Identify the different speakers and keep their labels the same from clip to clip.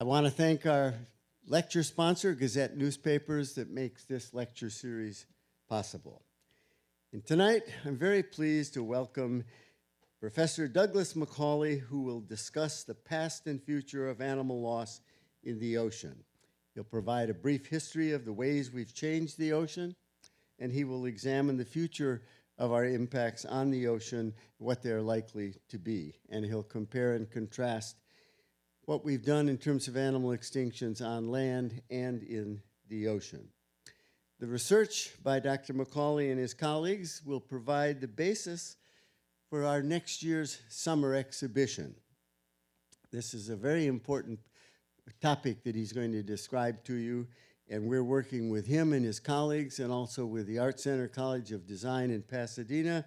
Speaker 1: want to thank our lecture sponsor, Gazette Newspapers, that makes this lecture series possible. And tonight, I'm very pleased to welcome Professor Douglas McCauley, who will discuss the past and future of animal loss in the ocean. He'll provide a brief history of the ways we've changed the ocean, and he will examine the future of our impacts on the ocean, what they're likely to be. And he'll compare and contrast what we've done in terms of animal extinctions on land and in the ocean. The research by Dr. McCauley and his colleagues will provide the basis for our next year's summer exhibition. This is a very important topic that he's going to describe to you, and we're working with him and his colleagues and also with the Art Center College of Design in Pasadena,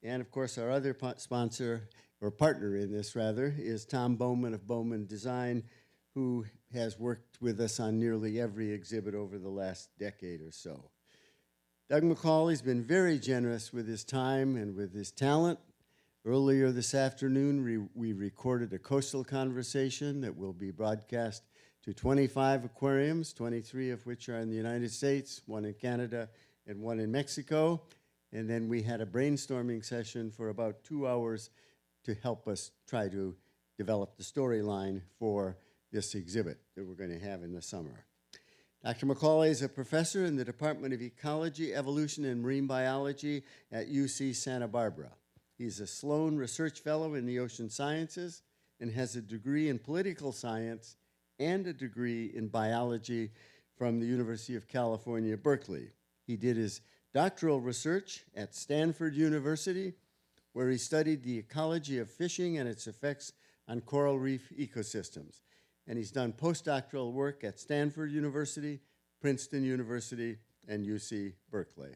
Speaker 1: and of course our other sponsor, or partner in this rather, is Tom Bowman of Bowman Design, who has worked with us on nearly every exhibit over the last decade or so. Doug McCauley's been very generous with his time and with his talent. Earlier this afternoon, we recorded a coastal conversation that will be broadcast to 25 aquariums, 23 of which are in the United States, 1 in Canada, and 1 in Mexico. And then we had a brainstorming session for about 2 hours to help us try to develop the storyline for this exhibit that we're going to have in the summer. Dr. McCauley is a professor in the Department of Ecology, Evolution, and Marine Biology at UC Santa Barbara. He's a Sloan Research Fellow in the Ocean Sciences and has a degree in political science and a degree in biology from the University of California, Berkeley. He did his doctoral research at Stanford University, where he studied the ecology of fishing and its effects on coral reef ecosystems. And he's done postdoctoral work at Stanford University, Princeton University, and UC Berkeley.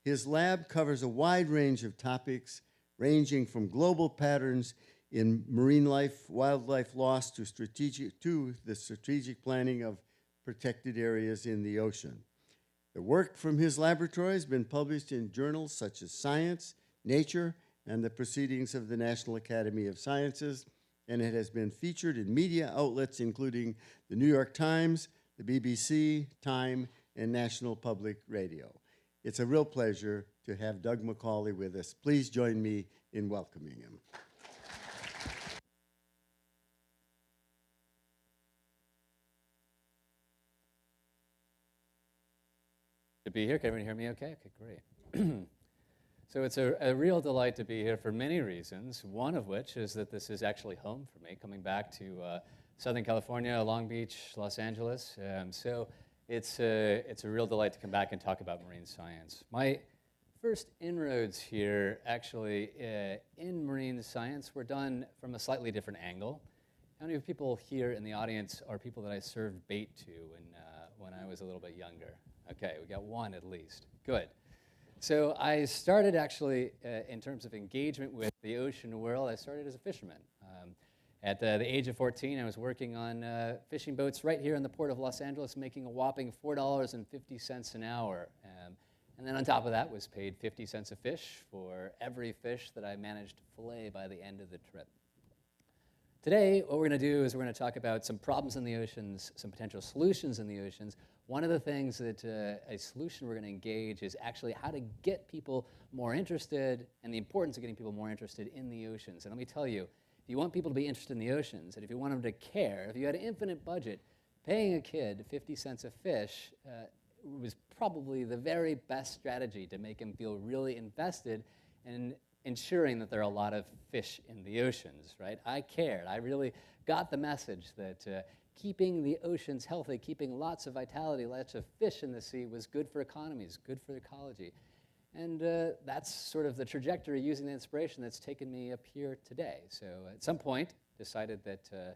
Speaker 1: His lab covers a wide range of topics, ranging from global patterns in marine life, wildlife loss, to the strategic planning of protected areas in the ocean. The work from his laboratory has been published in journals such as Science, Nature, and the Proceedings of the National Academy of Sciences, and it has been featured in media outlets including the New York Times, the BBC, Time, and National Public Radio. It's a real pleasure to have Doug McCauley with us. Please join me in welcoming him.
Speaker 2: To be here. Can everyone hear me okay? Okay, great. So it's a real delight to be here for many reasons, one of which is that this is actually home for me, coming back to Southern California, Long Beach, Los Angeles. So it's a real delight to come back and talk about marine science. My first inroads here, actually, in marine science were done from a slightly different angle. How many people here in the audience are people that I served bait to when I was a little bit younger? Okay, we got one at least. Good. So I started actually, in terms of engagement with the ocean world, I started as a fisherman. At the age of 14, I was working on fishing boats right here in the port of Los Angeles, making a whopping $4.50 an hour. And then on top of that was paid 50 cents a fish for every fish that I managed to fillet by the end of the trip. Today, what we're going to do is we're going to talk about some problems in the oceans, some potential solutions in the oceans. One of the things that a solution we're going to engage is actually how to get people more interested and the importance of getting people more interested in the oceans. And let me tell you, if you want people to be interested in the oceans, and if you want them to care, if you had an infinite budget, paying a kid 50 cents a fish was probably the very best strategy to make him feel really invested in ensuring that there are a lot of fish in the oceans, right? I cared. I really got the message that keeping the oceans healthy, keeping lots of vitality, lots of fish in the sea was good for economies, good for ecology. And that's sort of the trajectory, using the inspiration that's taken me up here today. So at some point, decided that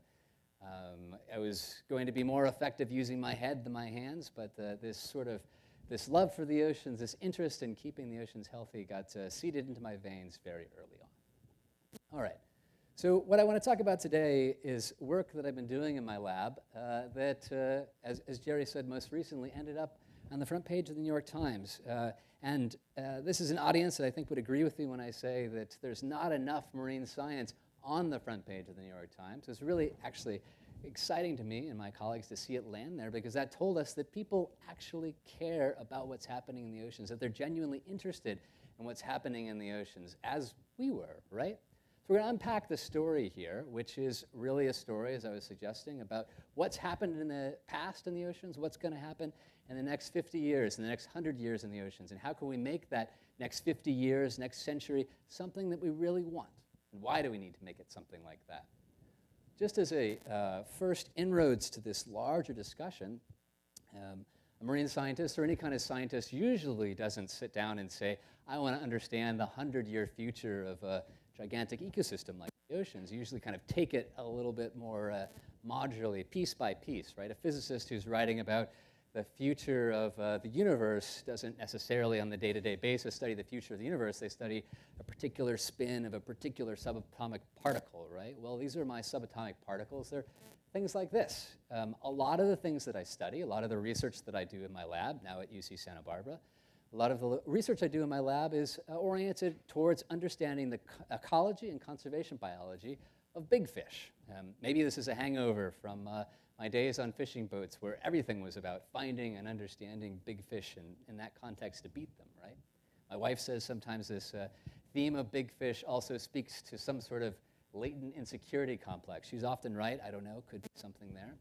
Speaker 2: I was going to be more effective using my head than my hands, but this love for the oceans, this interest in keeping the oceans healthy got seeded into my veins very early on. All right. So what I want to talk about today is work that I've been doing in my lab that, as Jerry said, most recently ended up on the front page of the New York Times. This is an audience that I think would agree with me when I say that there's not enough marine science on the front page of the New York Times. It's really actually exciting to me and my colleagues to see it land there, because that told us that people actually care about what's happening in the oceans, that they're genuinely interested in what's happening in the oceans, as we were, right? So we're going to unpack the story here, which is really a story, as I was suggesting, about what's happened in the past in the oceans, what's going to happen in the next 50 years, in the next 100 years in the oceans, and how can we make that next 50 years, next century, something that we really want? And why do we need to make it something like that? Just as a first inroads to this larger discussion, a marine scientist or any kind of scientist usually doesn't sit down and say, I want to understand the 100-year future of a gigantic ecosystem like the oceans. You usually kind of take it a little bit more modularly, piece by piece, right? A physicist who's writing about the future of the universe doesn't necessarily on the day-to-day basis study the future of the universe. They study a particular spin of a particular subatomic particle, right? Well, these are my subatomic particles. They're things like this. A lot of the things that I study, a lot of the research that I do in my lab, now at UC Santa Barbara, a lot of the research I do in my lab is oriented towards understanding the ecology and conservation biology of big fish. Maybe this is a hangover from my days on fishing boats where everything was about finding and understanding big fish and in that context to beat them, right? My wife says sometimes this theme of big fish also speaks to some sort of latent insecurity complex. She's often right, I don't know, could be something there.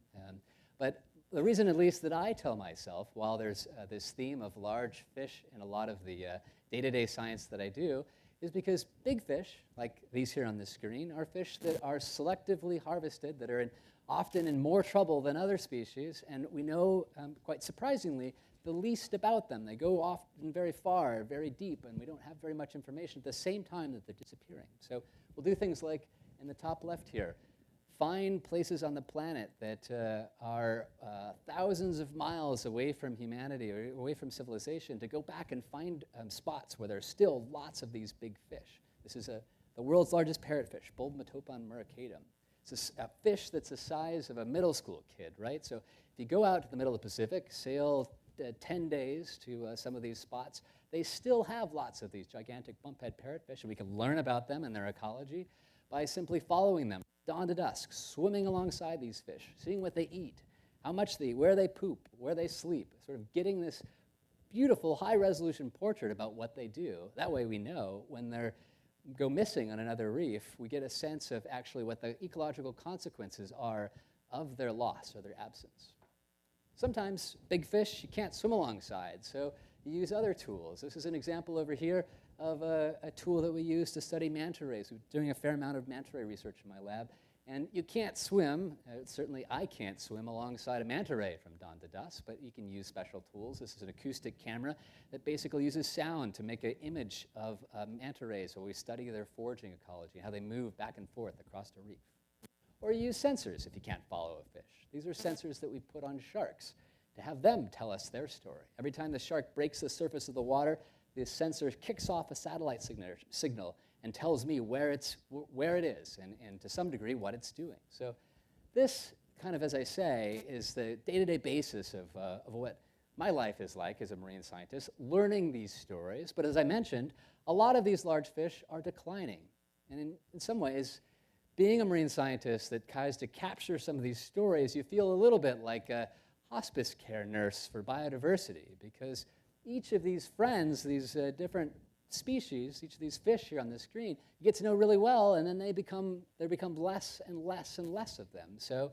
Speaker 2: But the reason at least that I tell myself, while there's this theme of large fish in a lot of the day-to-day science that I do, is because big fish, like these here on the screen, are fish that are selectively harvested, that are often in more trouble than other species, and we know, quite surprisingly, the least about them. They go often very far, very deep, and we don't have very much information at the same time that they're disappearing. So we'll do things like, in the top left here, find places on the planet that are thousands of miles away from humanity or away from civilization, to go back and find spots where there's still lots of these big fish. This is the world's largest parrotfish, Bulbmetopon muricatum. It's a fish that's the size of a middle school kid, right? So if you go out to the middle of the Pacific, sail 10 days to some of these spots, they still have lots of these gigantic bumphead parrotfish, and we can learn about them and their ecology by simply following them dawn to dusk, swimming alongside these fish, seeing what they eat, how much they eat, where they poop, where they sleep, sort of getting this beautiful high-resolution portrait about what they do. That way we know when they go missing on another reef, we get a sense of actually what the ecological consequences are of their loss or their absence. Sometimes big fish you can't swim alongside, so you use other tools. This is an example over here of a tool that we use to study manta rays. We're doing a fair amount of manta ray research in my lab, and you can't swim, certainly I can't swim alongside a manta ray from dawn to dusk, but you can use special tools. This is an acoustic camera that basically uses sound to make an image of manta rays, so we study their foraging ecology, how they move back and forth across a reef. Or you use sensors if you can't follow a fish. These are sensors that we put on sharks to have them tell us their story. Every time the shark breaks the surface of the water, this sensor kicks off a satellite signal and tells me where it is and to some degree what it's doing. So this kind of, as I say, is the day-to-day basis of what my life is like as a marine scientist, learning these stories. But as I mentioned, a lot of these large fish are declining. And in some ways, being a marine scientist that tries to capture some of these stories, you feel a little bit like a hospice care nurse for biodiversity, because each of these friends, these different species, each of these fish here on the screen, you get to know really well, and then there become less and less and less of them. So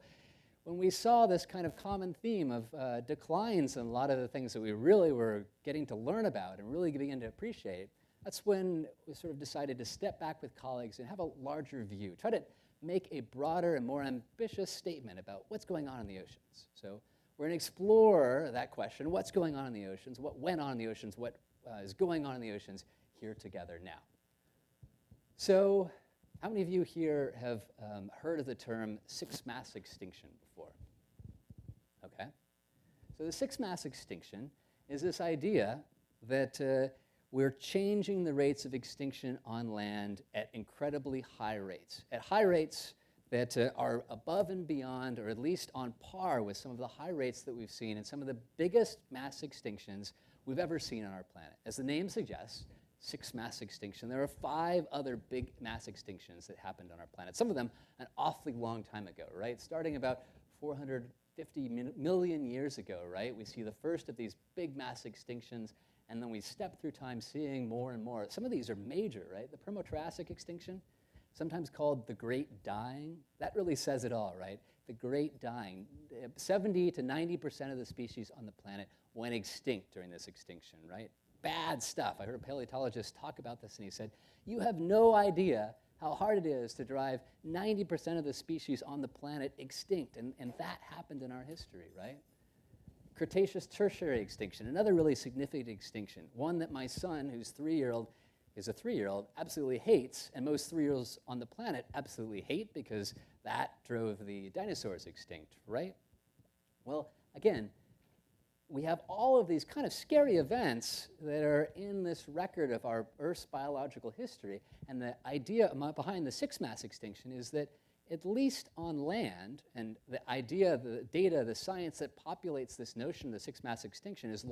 Speaker 2: when we saw this kind of common theme of declines in a lot of the things that we really were getting to learn about and really begin to appreciate, that's when we sort of decided to step back with colleagues and have a larger view, try to make a broader and more ambitious statement about what's going on in the oceans. So we're going to explore that question, what's going on in the oceans, what went on in the oceans, what is going on in the oceans here together now. So how many of you here have heard of the term sixth mass extinction before? Okay. So the sixth mass extinction is this idea that we're changing the rates of extinction on land at incredibly high rates, that are above and beyond, or at least on par with some of the high rates that we've seen in some of the biggest mass extinctions we've ever seen on our planet. As the name suggests, six mass extinction. There are 5 other big mass extinctions that happened on our planet, some of them an awfully long time ago, right? Starting about 450 million years ago, right? We see the first of these big mass extinctions, and then we step through time seeing more and more. Some of these are major, right? The Permo-Triassic extinction, sometimes called the Great Dying, that really says it all, right? The Great Dying. 70 to 90% of the species on the planet went extinct during this extinction, right? Bad stuff. I heard a paleontologist talk about this, and he said, you have no idea how hard it is to drive 90% of the species on the planet extinct, and that happened in our history, right? Cretaceous tertiary extinction, another really significant extinction, one that my son, who's is a 3-year-old, absolutely hates, and most 3-year-olds on the planet absolutely hate because that drove the dinosaurs extinct, right? Well, again, we have all of these kind of scary events that are in this record of our Earth's biological history, and the idea behind the 6 mass extinction is that at least on land, and the idea, the data, the science that populates this notion of the 6 mass extinction is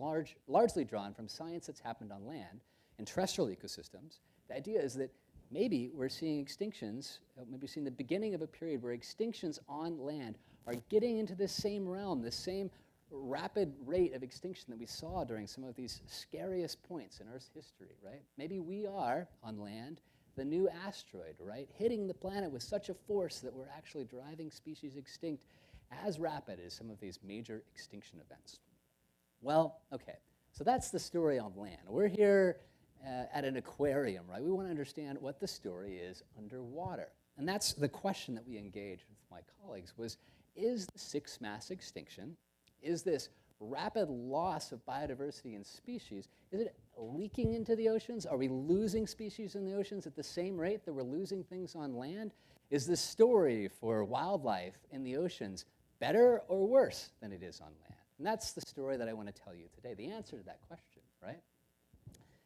Speaker 2: largely drawn from science that's happened on land in terrestrial ecosystems. The idea is that maybe we're seeing extinctions, maybe seeing the beginning of a period where extinctions on land are getting into this same realm, this same rapid rate of extinction that we saw during some of these scariest points in Earth's history, right? Maybe we are, on land, the new asteroid, right? Hitting the planet with such a force that we're actually driving species extinct as rapid as some of these major extinction events. Well, okay, so that's the story on land. We're here at an aquarium, right? We want to understand what the story is underwater. And that's the question that we engaged with my colleagues was, is the 6 mass extinction, is this rapid loss of biodiversity and species, is it leaking into the oceans? Are we losing species in the oceans at the same rate that we're losing things on land? Is the story for wildlife in the oceans better or worse than it is on land? And that's the story that I want to tell you today, the answer to that question, right?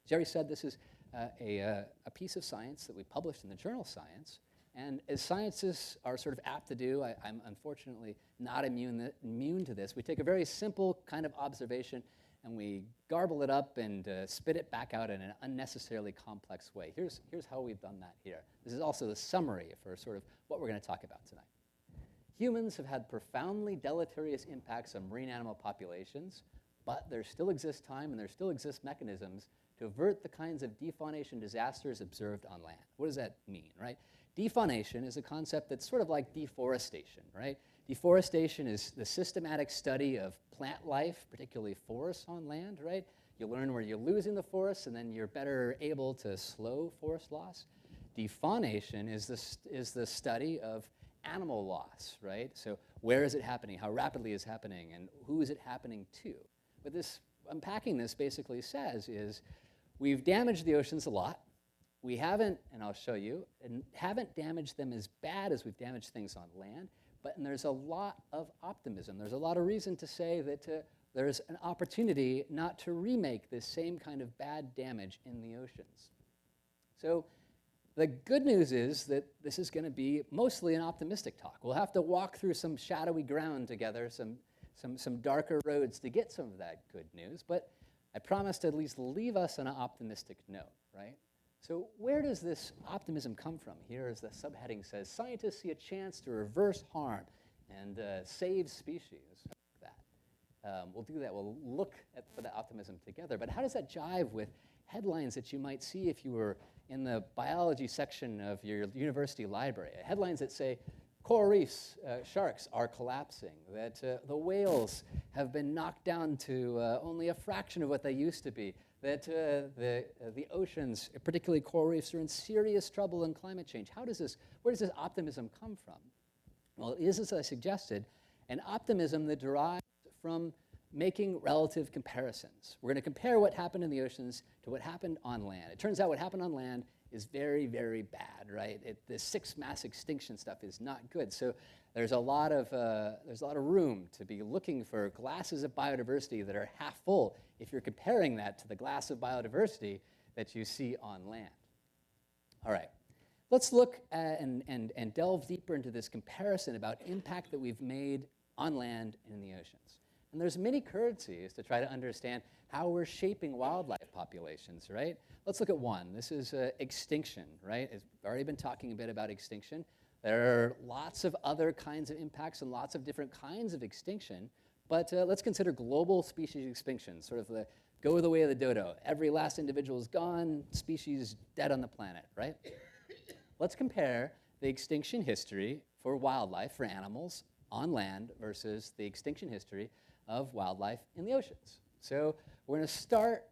Speaker 2: Jerry said this is a piece of science that we published in the journal Science. And as scientists are sort of apt to do, I'm unfortunately not immune to this. We take a very simple kind of observation and we garble it up and spit it back out in an unnecessarily complex way. Here's how we've done that here. This is also the summary for sort of what we're going to talk about tonight. Humans have had profoundly deleterious impacts on marine animal populations, but there still exists time and there still exist mechanisms to avert the kinds of defaunation disasters observed on land. What does that mean, right? Defaunation is a concept that's sort of like deforestation, right? Deforestation is the systematic study of plant life, particularly forests on land, right? You learn where you're losing the forests, and then you're better able to slow forest loss. Defaunation is the study of animal loss, right? So where is it happening? How rapidly is it happening? And who is it happening to? What this unpacking this basically says is we've damaged the oceans a lot. We haven't, and I'll show you, and haven't damaged them as bad as we've damaged things on land, and there's a lot of optimism. There's a lot of reason to say that there's an opportunity not to remake this same kind of bad damage in the oceans. So the good news is that this is going to be mostly an optimistic talk. We'll have to walk through some shadowy ground together, some darker roads to get some of that good news, but I promise to at least leave us on an optimistic note, right? So where does this optimism come from? Here, as the subheading says, scientists see a chance to reverse harm and save species. We'll do that. We'll look for the optimism together. But how does that jive with headlines that you might see if you were in the biology section of your university library? Headlines that say, coral reefs, sharks are collapsing, that the whales have been knocked down to only a fraction of what they used to be, that the oceans, particularly coral reefs, are in serious trouble in climate change. Where does this optimism come from? Well, it is, as I suggested, an optimism that derives from making relative comparisons. We're going to compare what happened in the oceans to what happened on land. It turns out what happened on land is very, very bad, right? The 6 mass extinction stuff is not good. So there's a lot of room to be looking for glasses of biodiversity that are half full if you're comparing that to the glass of biodiversity that you see on land. All right, let's look at and delve deeper into this comparison about impact that we've made on land and in the oceans. And there's many currencies to try to understand how we're shaping wildlife populations, right? Let's look at one. This is extinction, right? I've already been talking a bit about extinction. There are lots of other kinds of impacts and lots of different kinds of extinction. But let's consider global species extinction, sort of the go the way of the dodo. Every last individual is gone, species dead on the planet, right? Let's compare the extinction history for wildlife, for animals, on land versus the extinction history of wildlife in the oceans. So we're going to start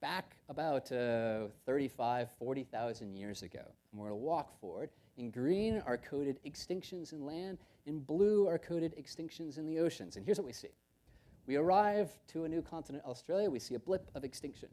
Speaker 2: back about 35, 40,000 years ago. And we're going to walk forward. In green are coded extinctions in land. In blue are coded extinctions in the oceans. And here's what we see. We arrive to a new continent, Australia. We see a blip of extinction.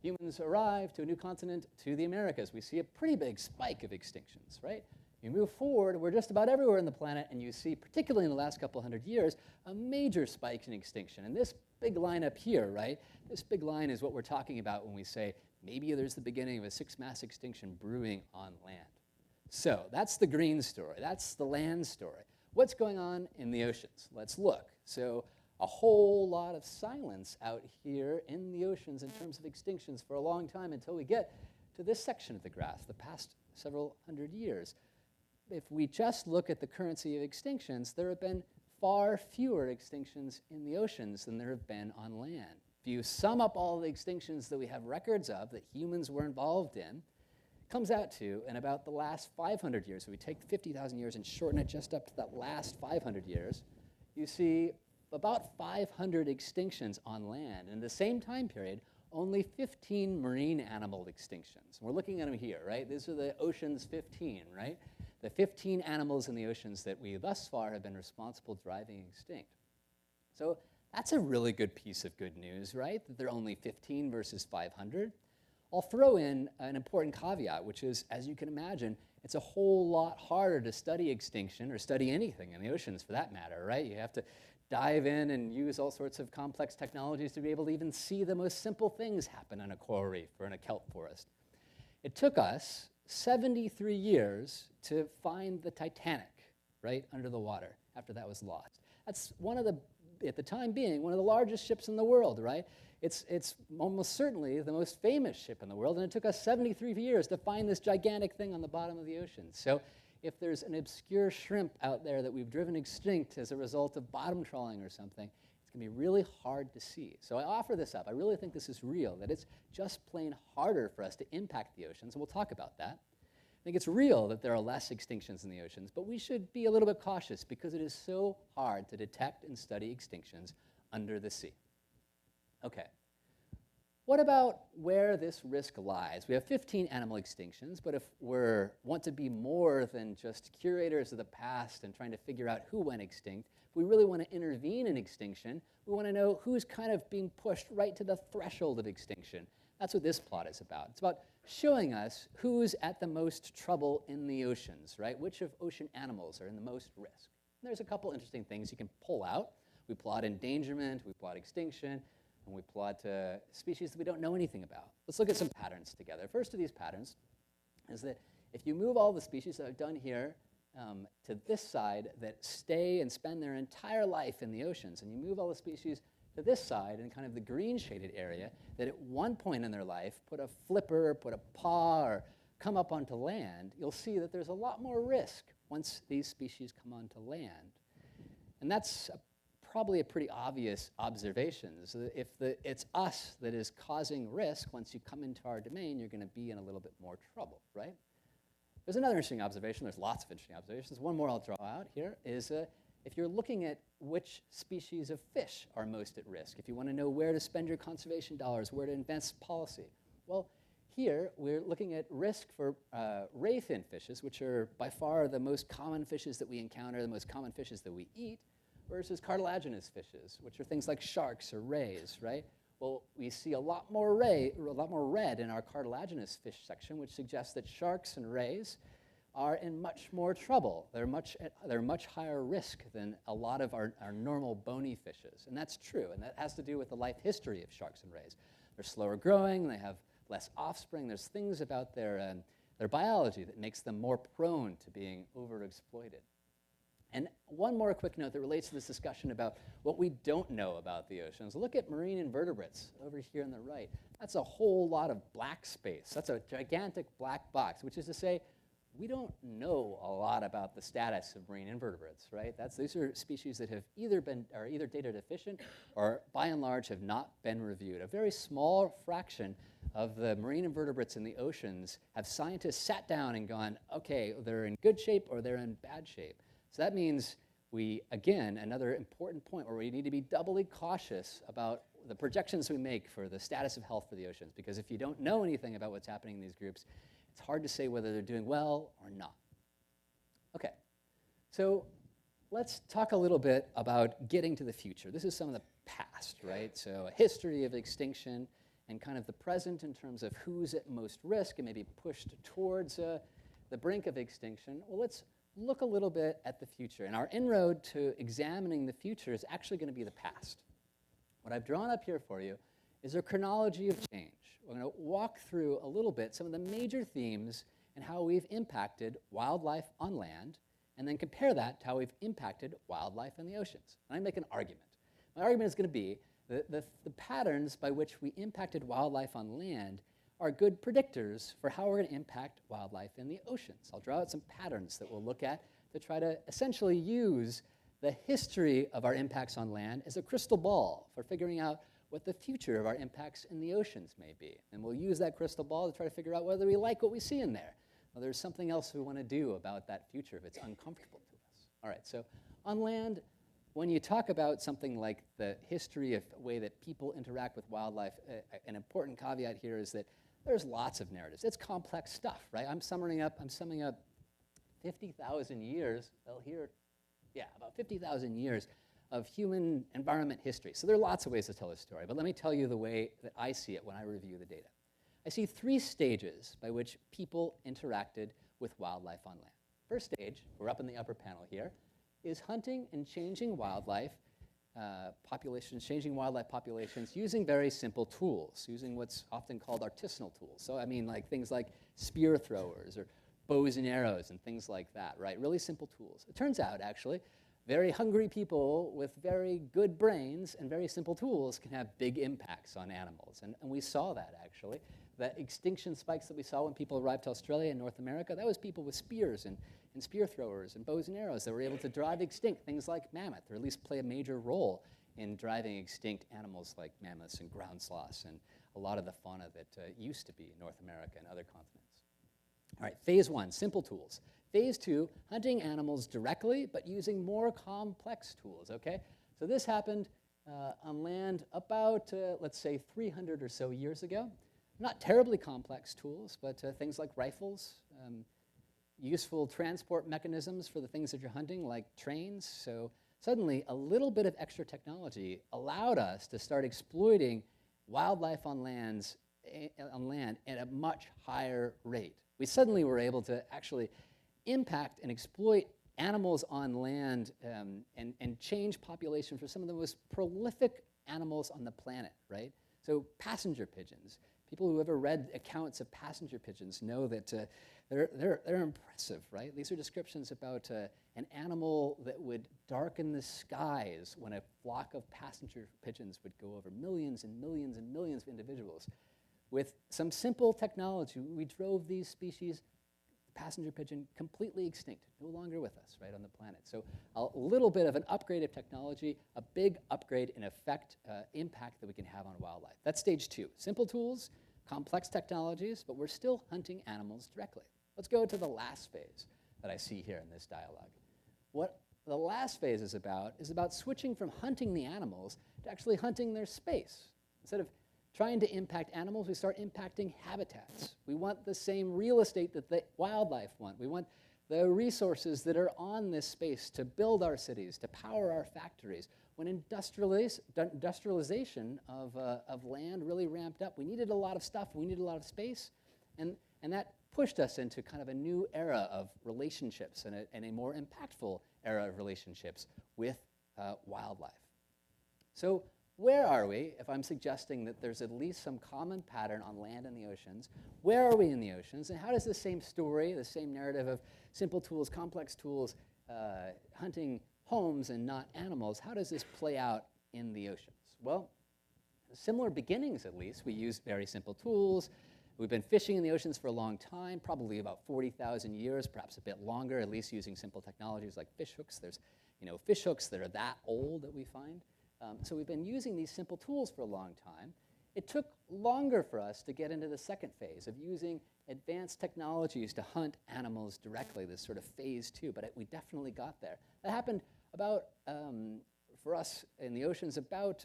Speaker 2: Humans arrive to a new continent, to the Americas. We see a pretty big spike of extinctions, right? You move forward, we're just about everywhere on the planet, and you see, particularly in the last couple hundred years, a major spike in extinction. And this big line up here, right? This big line is what we're talking about when we say maybe there's the beginning of a sixth mass extinction brewing on land. So that's the green story. That's the land story. What's going on in the oceans? Let's look. So a whole lot of silence out here in the oceans in terms of extinctions for a long time until we get to this section of the graph, the past several hundred years. If we just look at the currency of extinctions, there have been far fewer extinctions in the oceans than there have been on land. If you sum up all the extinctions that we have records of that humans were involved in, it comes out to, in about the last 500 years, so we take 50,000 years and shorten it just up to that last 500 years, you see about 500 extinctions on land. In the same time period, only 15 marine animal extinctions. We're looking at them here, right? These are the ocean's 15, right? The 15 animals in the oceans that we thus far have been responsible driving extinct. So that's a really good piece of good news, right? That there are only 15 versus 500. I'll throw in an important caveat, which is, as you can imagine, it's a whole lot harder to study extinction, or study anything in the oceans for that matter, right? You have to dive in and use all sorts of complex technologies to be able to even see the most simple things happen on a coral reef or in a kelp forest. It took us 73 years to find the Titanic, right, under the water after that was lost. That's one of the, at the time being, one of the largest ships in the world, right? It's almost certainly the most famous ship in the world, and it took us 73 years to find this gigantic thing on the bottom of the ocean. So if there's an obscure shrimp out there that we've driven extinct as a result of bottom trawling or something, it's going to be really hard to see. So I offer this up. I really think this is real, that it's just plain harder for us to impact the oceans, and we'll talk about that. I think it's real that there are less extinctions in the oceans, but we should be a little bit cautious because it is so hard to detect and study extinctions under the sea. Okay. What about where this risk lies? We have 15 animal extinctions, but if we want to be more than just curators of the past and trying to figure out who went extinct, if we really want to intervene in extinction, we want to know who's kind of being pushed right to the threshold of extinction. That's what this plot is about. It's about showing us who's at the most trouble in the oceans, right? Which of ocean animals are in the most risk. And there's a couple interesting things you can pull out. We plot endangerment, we plot extinction, and we plot species that we don't know anything about. Let's look at some patterns together. First of these patterns is that if you move all the species that I've done here to this side that stay and spend their entire life in the oceans, and you move all the species to this side in kind of the green shaded area that at one point in their life put a flipper, put a paw, or come up onto land, you'll see that there's a lot more risk once these species come onto land. And that's probably a pretty obvious observation. So if it's us that is causing risk, once you come into our domain, you're going to be in a little bit more trouble, right? There's another interesting observation. There's lots of interesting observations. One more I'll draw out here is if you're looking at which species of fish are most at risk, if you want to know where to spend your conservation dollars, where to invest policy. Well, here we're looking at risk for ray-fin fishes, which are by far the most common fishes that we encounter, the most common fishes that we eat, versus cartilaginous fishes, which are things like sharks or rays, right? Well, we see a lot more red in our cartilaginous fish section, which suggests that sharks and rays are in much more trouble. They're much higher risk than a lot of our normal bony fishes, and that's true, and that has to do with the life history of sharks and rays. They're slower growing, they have less offspring. There's things about their biology that makes them more prone to being overexploited. And one more quick note that relates to this discussion about what we don't know about the oceans. Look at marine invertebrates over here on the right. That's a whole lot of black space. That's a gigantic black box, which is to say, we don't know a lot about the status of marine invertebrates, right? These are species that are either data deficient or by and large have not been reviewed. A very small fraction of the marine invertebrates in the oceans have scientists sat down and gone, okay, they're in good shape or they're in bad shape. So that means again, another important point where we need to be doubly cautious about the projections we make for the status of health for the oceans, because if you don't know anything about what's happening in these groups, it's hard to say whether they're doing well or not. Okay, so let's talk a little bit about getting to the future. This is some of the past, right? So a history of extinction and kind of the present in terms of who's at most risk and maybe pushed towards the brink of extinction. Well, let's look a little bit at the future. And our inroad to examining the future is actually going to be the past. What I've drawn up here for you is a chronology of change. We're going to walk through a little bit some of the major themes and how we've impacted wildlife on land, and then compare that to how we've impacted wildlife in the oceans. And I make an argument. My argument is going to be that the patterns by which we impacted wildlife on land are good predictors for how we're going to impact wildlife in the oceans. I'll draw out some patterns that we'll look at to try to essentially use the history of our impacts on land as a crystal ball for figuring out what the future of our impacts in the oceans may be. And we'll use that crystal ball to try to figure out whether we like what we see in there, or there's something else we want to do about that future if it's uncomfortable to us. All right, so on land, when you talk about something like the history of the way that people interact with wildlife, an important caveat here is that there's lots of narratives. It's complex stuff, right? I'm summing up 50,000 years, about 50,000 years of human environment history. So there are lots of ways to tell this story, but let me tell you the way that I see it when I review the data. I see three stages by which people interacted with wildlife on land. First stage, we're up in the upper panel here, is hunting and changing wildlife populations using very simple tools, using what's often called artisanal tools. So I mean like things like spear throwers or bows and arrows and things like that, right? Really simple tools. It turns out, actually, very hungry people with very good brains and very simple tools can have big impacts on animals. And we saw that, actually. The extinction spikes that we saw when people arrived to Australia and North America, that was people with spears and spear throwers and bows and arrows that were able to drive extinct things like mammoth, or at least play a major role in driving extinct animals like mammoths and ground sloths and a lot of the fauna that used to be in North America and other continents. All right, phase one, simple tools. Phase two, hunting animals directly, but using more complex tools, okay? So this happened on land about, let's say, 300 or so years ago. Not terribly complex tools, but things like rifles, useful transport mechanisms for the things that you're hunting, like trains. So suddenly, a little bit of extra technology allowed us to start exploiting wildlife on land at a much higher rate. We suddenly were able to actually impact and exploit animals on land and change population for some of the most prolific animals on the planet, right? So passenger pigeons. People who ever read accounts of passenger pigeons know that they're impressive, right? These are descriptions about an animal that would darken the skies when a flock of passenger pigeons would go over millions and millions and millions of individuals. With some simple technology, we drove these species, passenger pigeon, completely extinct, no longer with us, right, on the planet. So a little bit of an upgrade of technology, a big upgrade in impact that we can have on wildlife. That's stage two. Simple tools, complex technologies, but we're still hunting animals directly. Let's go to the last phase that I see here in this dialogue. What the last phase is about switching from hunting the animals to actually hunting their space. Instead of trying to impact animals, we start impacting habitats. We want the same real estate that the wildlife want. We want the resources that are on this space to build our cities, to power our factories. When industrialization of land really ramped up, we needed a lot of stuff, we needed a lot of space, and that pushed us into kind of a new era of relationships and a more impactful era of relationships with wildlife. So where are we, if I'm suggesting that there's at least some common pattern on land and the oceans, where are we in the oceans, and how does the same story, the same narrative of simple tools, complex tools, hunting homes and not animals, how does this play out in the oceans? Well, similar beginnings at least. We use very simple tools. We've been fishing in the oceans for a long time, probably about 40,000 years, perhaps a bit longer, at least using simple technologies like fish hooks. There's fish hooks that are that old that we find. So we've been using these simple tools for a long time. It took longer for us to get into the second phase of using advanced technologies to hunt animals directly, this sort of phase 2, but we definitely got there. That happened about, for us in the oceans, about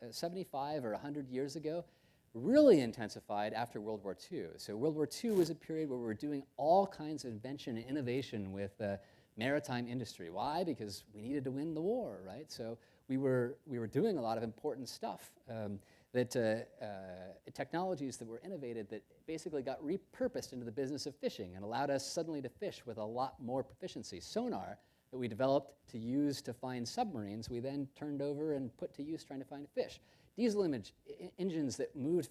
Speaker 2: 75 or 100 years ago, really intensified after World War II. So World War II was a period where we were doing all kinds of invention and innovation with maritime industry. Why? Because we needed to win the war, right? So we were doing a lot of important stuff, technologies that were innovated that basically got repurposed into the business of fishing and allowed us suddenly to fish with a lot more proficiency. Sonar that we developed to use to find submarines, we then turned over and put to use trying to find fish. Diesel engines that moved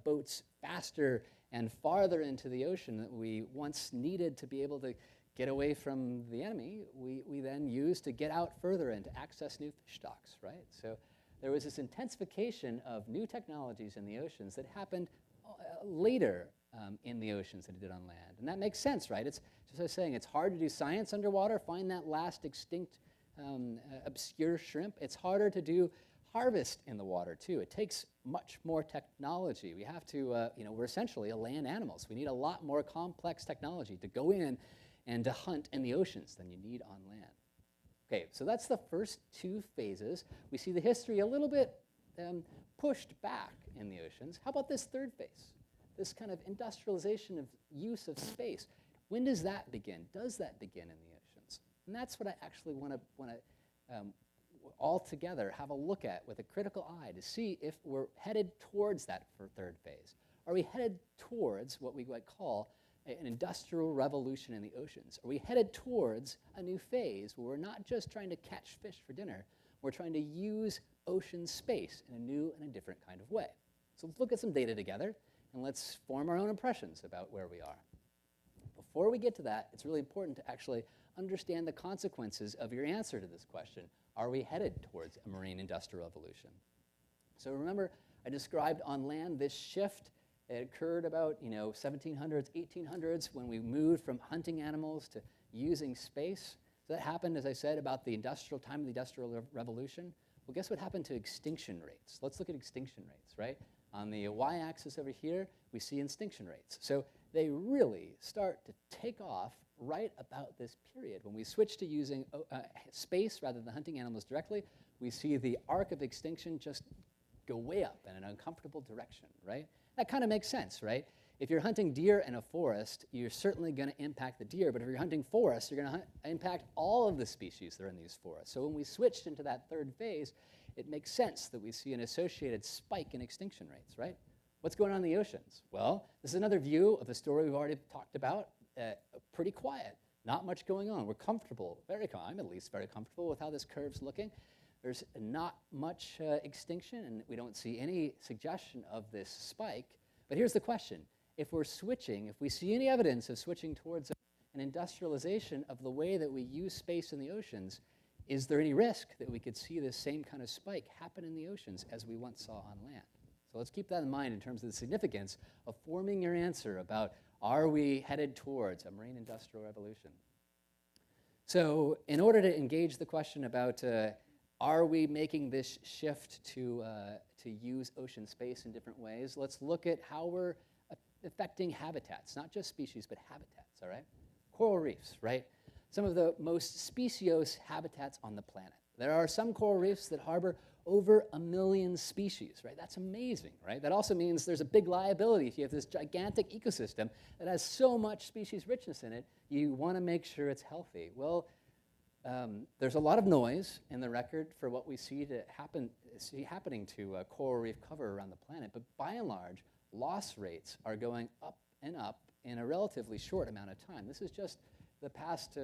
Speaker 2: boats faster and farther into the ocean that we once needed to be able to get away from the enemy, we then used to get out further and to access new fish stocks, right? So there was this intensification of new technologies in the oceans that happened later in the oceans than it did on land. And that makes sense, right? It's just as I was saying, it's hard to do science underwater, find that last extinct obscure shrimp. It's harder to do harvest in the water too. It takes much more technology. We have to, we're essentially a land animals. We need a lot more complex technology to go in and to hunt in the oceans than you need on land. Okay, so that's the first 2 phases. We see the history a little bit pushed back in the oceans. How about this third phase? This kind of industrialization of use of space. When does that begin? Does that begin in the oceans? And that's what I actually want to all together have a look at with a critical eye to see if we're headed towards that third phase. Are we headed towards what we might call an industrial revolution in the oceans? Are we headed towards a new phase where we're not just trying to catch fish for dinner, we're trying to use ocean space in a new and a different kind of way? So let's look at some data together and let's form our own impressions about where we are. Before we get to that, it's really important to actually understand the consequences of your answer to this question. Are we headed towards a marine industrial revolution? So remember, I described on land this shift. It occurred about 1700s, 1800s when we moved from hunting animals to using space. So that happened, as I said, about the industrial time of the Industrial Revolution. Well, guess what happened to extinction rates? Let's look at extinction rates, right? On the y-axis over here, we see extinction rates. So they really start to take off right about this period. When we switch to using space rather than hunting animals directly, we see the arc of extinction just go way up in an uncomfortable direction, right? That kind of makes sense, right? If you're hunting deer in a forest, you're certainly going to impact the deer, but if you're hunting forests, you're going to impact all of the species that are in these forests. So when we switched into that third phase, it makes sense that we see an associated spike in extinction rates, right? What's going on in the oceans? Well, this is another view of the story we've already talked about. Pretty quiet, not much going on. We're comfortable, I'm at least very comfortable with how this curve's looking. There's not much extinction, and we don't see any suggestion of this spike. But here's the question. If we're switching, if we see any evidence of switching towards an industrialization of the way that we use space in the oceans, is there any risk that we could see this same kind of spike happen in the oceans as we once saw on land? So let's keep that in mind in terms of the significance of forming your answer about, are we headed towards a marine industrial revolution? So in order to engage the question about are we making this shift to use ocean space in different ways, let's look at how we're affecting habitats, not just species, but habitats, all right? Coral reefs, right? Some of the most speciose habitats on the planet. There are some coral reefs that harbor over 1 million species, right? That's amazing, right? That also means there's a big liability. If you have this gigantic ecosystem that has so much species richness in it, you want to make sure it's healthy. Well, there's a lot of noise in the record for what we see happening to coral reef cover around the planet, but by and large, loss rates are going up and up in a relatively short amount of time. This is just the past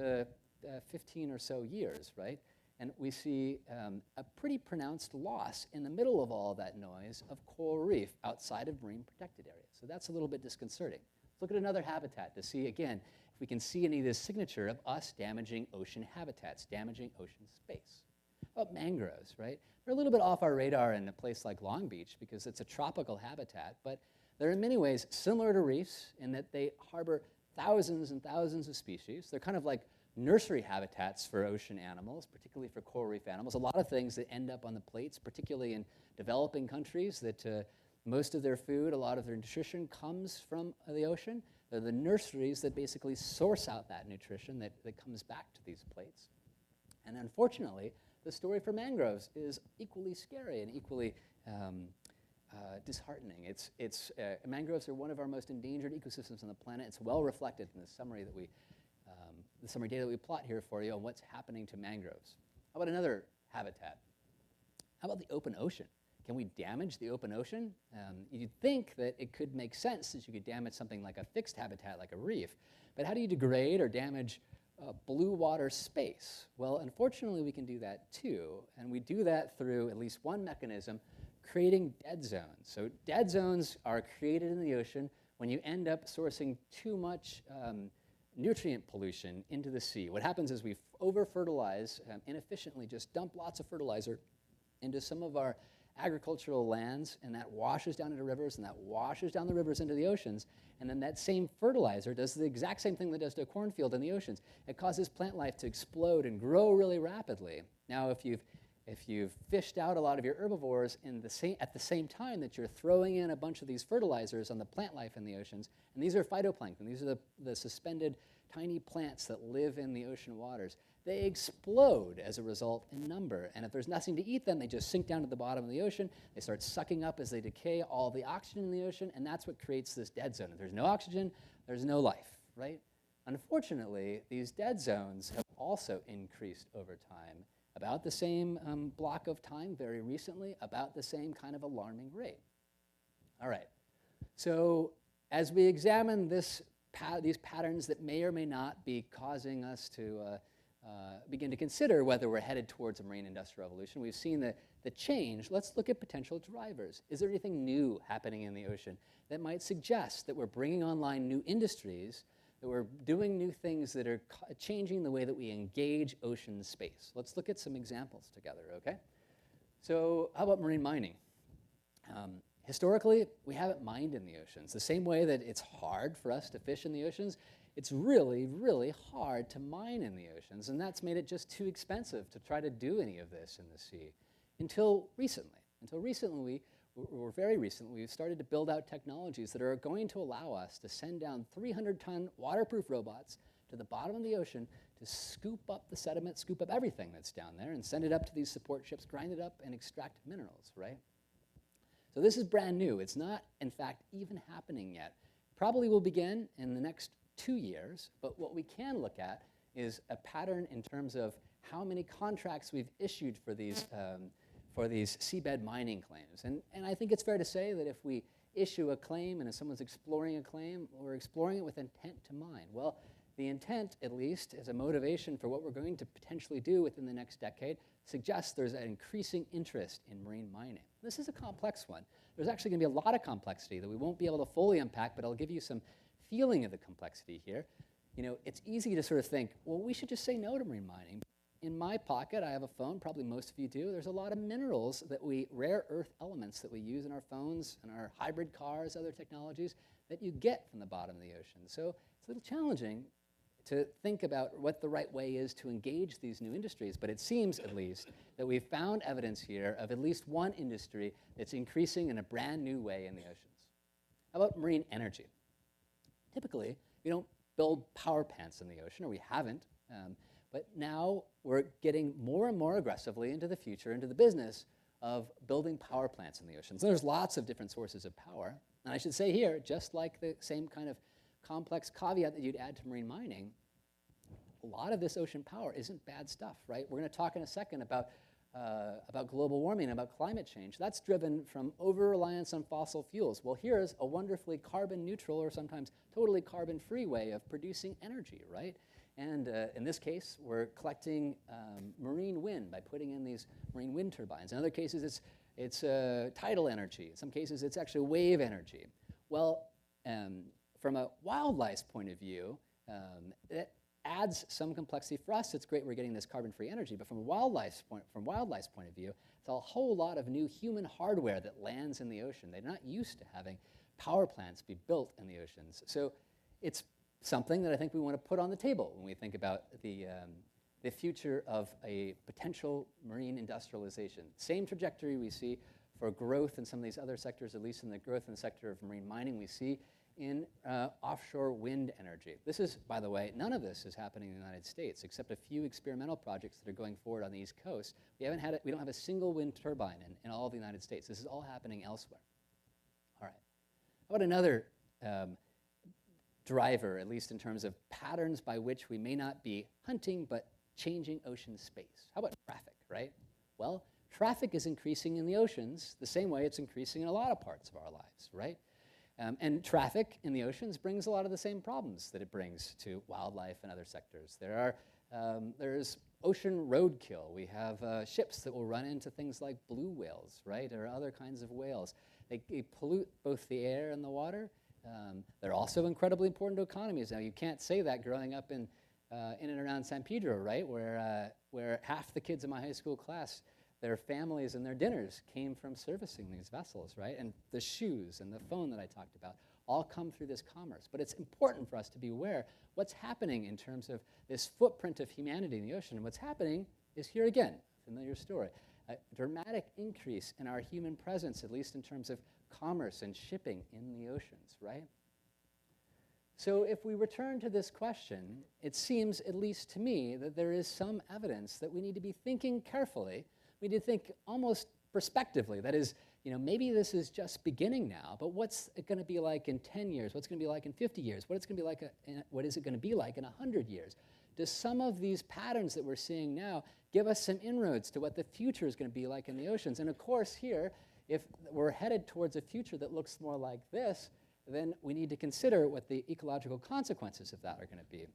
Speaker 2: 15 or so years, right? And we see a pretty pronounced loss in the middle of all that noise of coral reef outside of marine protected areas. So that's a little bit disconcerting. Let's look at another habitat to see, again, if we can see any of this signature of us damaging ocean habitats, damaging ocean space. How about mangroves, right? They're a little bit off our radar in a place like Long Beach because it's a tropical habitat, but they're in many ways similar to reefs in that they harbor thousands and thousands of species. They're kind of like nursery habitats for ocean animals, particularly for coral reef animals. A lot of things that end up on the plates, particularly in developing countries, that most of their food, a lot of their nutrition comes from the ocean. They're the nurseries that basically source out that nutrition that comes back to these plates. And unfortunately, the story for mangroves is equally scary and equally disheartening. Mangroves are one of our most endangered ecosystems on the planet. It's well reflected in the summary that the summary data that we plot here for you on what's happening to mangroves. How about another habitat? How about the open ocean? Can we damage the open ocean? You'd think that it could make sense that you could damage something like a fixed habitat like a reef, but how do you degrade or damage blue water space? Well, unfortunately, we can do that too, and we do that through at least one mechanism, creating dead zones. So dead zones are created in the ocean when you end up sourcing too much nutrient pollution into the sea. What happens is we over-fertilize inefficiently, just dump lots of fertilizer into some of our agricultural lands, and that washes down into rivers, and that washes down the rivers into the oceans, and then that same fertilizer does the exact same thing that does to a cornfield in the oceans. It causes plant life to explode and grow really rapidly. Now, if you've fished out a lot of your herbivores at the same time that you're throwing in a bunch of these fertilizers on the plant life in the oceans, and these are phytoplankton, these are the suspended tiny plants that live in the ocean waters, they explode as a result in number. And if there's nothing to eat them, they just sink down to the bottom of the ocean. They start sucking up as they decay all the oxygen in the ocean, and that's what creates this dead zone. If there's no oxygen, there's no life, right? Unfortunately, these dead zones have also increased over time, about the same block of time very recently, about the same kind of alarming rate. All right, so as we examine these patterns that may or may not be causing us to begin to consider whether we're headed towards a marine industrial revolution, we've seen the change. Let's look at potential drivers. Is there anything new happening in the ocean that might suggest that we're bringing online new industries, that we're doing new things that are changing the way that we engage ocean space? Let's look at some examples together, okay? So how about marine mining? Historically, we haven't mined in the oceans. The same way that it's hard for us to fish in the oceans, it's really, really hard to mine in the oceans, and that's made it just too expensive to try to do any of this in the sea. Until recently, very recently, we've started to build out technologies that are going to allow us to send down 300-ton waterproof robots to the bottom of the ocean to scoop up the sediment, scoop up everything that's down there, and send it up to these support ships, grind it up, and extract minerals, right? So this is brand new. It's not, in fact, even happening yet. Probably will begin in the next 2 years, but what we can look at is a pattern in terms of how many contracts we've issued for these seabed mining claims. And I think it's fair to say that if we issue a claim and if someone's exploring a claim, we're exploring it with intent to mine. Well, the intent, at least, as a motivation for what we're going to potentially do within the next decade, suggests there's an increasing interest in marine mining. This is a complex one. There's actually going to be a lot of complexity that we won't be able to fully unpack, but I'll give you some feeling of the complexity here. You know, it's easy to sort of think, well, we should just say no to marine mining. In my pocket, I have a phone, probably most of you do. There's a lot of minerals rare earth elements that we use in our phones and our hybrid cars, other technologies, that you get from the bottom of the ocean. So it's a little challenging to think about what the right way is to engage these new industries, but it seems, at least, that we've found evidence here of at least one industry that's increasing in a brand new way in the oceans. How about marine energy? Typically, we don't build power plants in the ocean, or we haven't, but now we're getting more and more aggressively into the future, into the business of building power plants in the oceans. There's lots of different sources of power, and I should say here, just like the same kind of complex caveat that you'd add to marine mining, a lot of this ocean power isn't bad stuff, right? We're going to talk in a second about global warming, about climate change. That's driven from over-reliance on fossil fuels. Well, here's a wonderfully carbon neutral or sometimes totally carbon-free way of producing energy, right? And in this case, we're collecting marine wind by putting in these marine wind turbines. In other cases, it's tidal energy. In some cases, it's actually wave energy. Well, from a wildlife's point of view, it adds some complexity for us. It's great we're getting this carbon-free energy, but from wildlife's point of view, it's a whole lot of new human hardware that lands in the ocean. They're not used to having power plants be built in the oceans. So it's something that I think we want to put on the table when we think about the future of a potential marine industrialization. Same trajectory we see for growth in some of these other sectors, at least in the growth in the sector of marine mining, we see in offshore wind energy. This is, by the way, none of this is happening in the United States, except a few experimental projects that are going forward on the East Coast. We don't have a single wind turbine in all of the United States. This is all happening elsewhere. All right. How about another driver, at least in terms of patterns by which we may not be hunting, but changing ocean space? How about traffic, right? Well, traffic is increasing in the oceans the same way it's increasing in a lot of parts of our lives, right? And traffic in the oceans brings a lot of the same problems that it brings to wildlife and other sectors. There's ocean roadkill. We have ships that will run into things like blue whales, right, or other kinds of whales. They pollute both the air and the water. They're also incredibly important to economies. Now, you can't say that growing up in and around San Pedro, right, where half the kids in my high school class, their families and their dinners came from servicing these vessels, right? And the shoes and the phone that I talked about all come through this commerce. But it's important for us to be aware what's happening in terms of this footprint of humanity in the ocean. And what's happening is here again, familiar story, a dramatic increase in our human presence, at least in terms of commerce and shipping in the oceans, right? So if we return to this question, it seems, at least to me, that there is some evidence that we need to be thinking carefully. We need to think almost prospectively. That is, maybe this is just beginning now, but what's it going to be like in 10 years? What's it going to be like in 50 years? What is it going to be like in 100 years? Do some of these patterns that we're seeing now give us some inroads to what the future is going to be like in the oceans? And of course here, if we're headed towards a future that looks more like this, then we need to consider what the ecological consequences of that are going to be.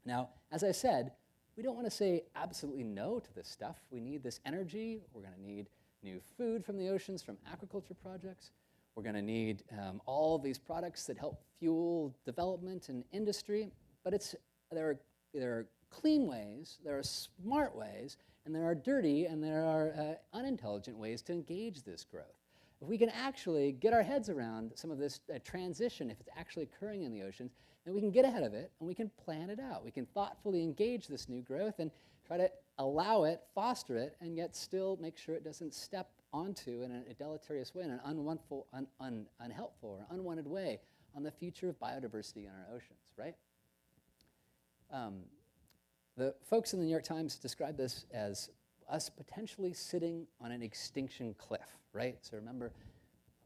Speaker 2: Now, as I said, we don't want to say absolutely no to this stuff. We need this energy. We're going to need new food from the oceans, from aquaculture projects. We're going to need all these products that help fuel development and industry. But there are clean ways, there are smart ways, and there are dirty and there are unintelligent ways to engage this growth. If we can actually get our heads around some of this transition, if it's actually occurring in the oceans, then we can get ahead of it and we can plan it out. We can thoughtfully engage this new growth and try to allow it, foster it, and yet still make sure it doesn't step onto in a deleterious way, in an unhelpful or unwanted way on the future of biodiversity in our oceans, right? The folks in the New York Times describe this as us potentially sitting on an extinction cliff, right? So remember,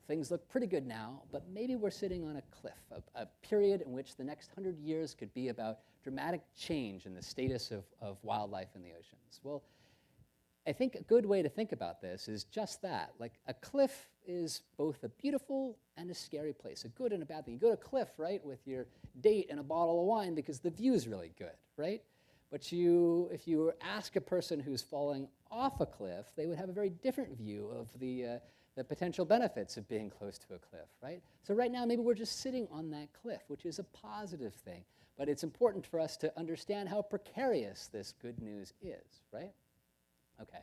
Speaker 2: things look pretty good now, but maybe we're sitting on a cliff, a period in which the next 100 years could be about dramatic change in the status of wildlife in the oceans. Well, I think a good way to think about this is just that. Like, a cliff is both a beautiful and a scary place, a good and a bad thing. You go to a cliff, right, with your date and a bottle of wine because the view is really good, right? But if you ask a person who's falling off a cliff, they would have a very different view of the potential benefits of being close to a cliff, right? So right now, maybe we're just sitting on that cliff, which is a positive thing. But it's important for us to understand how precarious this good news is, right? Okay.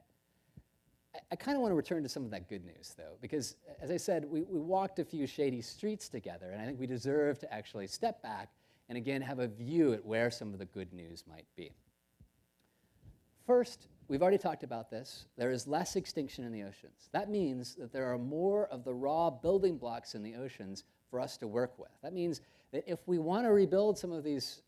Speaker 2: I kind of want to return to some of that good news, though, because, as I said, we walked a few shady streets together, and I think we deserve to actually step back and, again, have a view at where some of the good news might be. First, we've already talked about this. There is less extinction in the oceans. That means that there are more of the raw building blocks in the oceans for us to work with. That means that if we want to rebuild some of these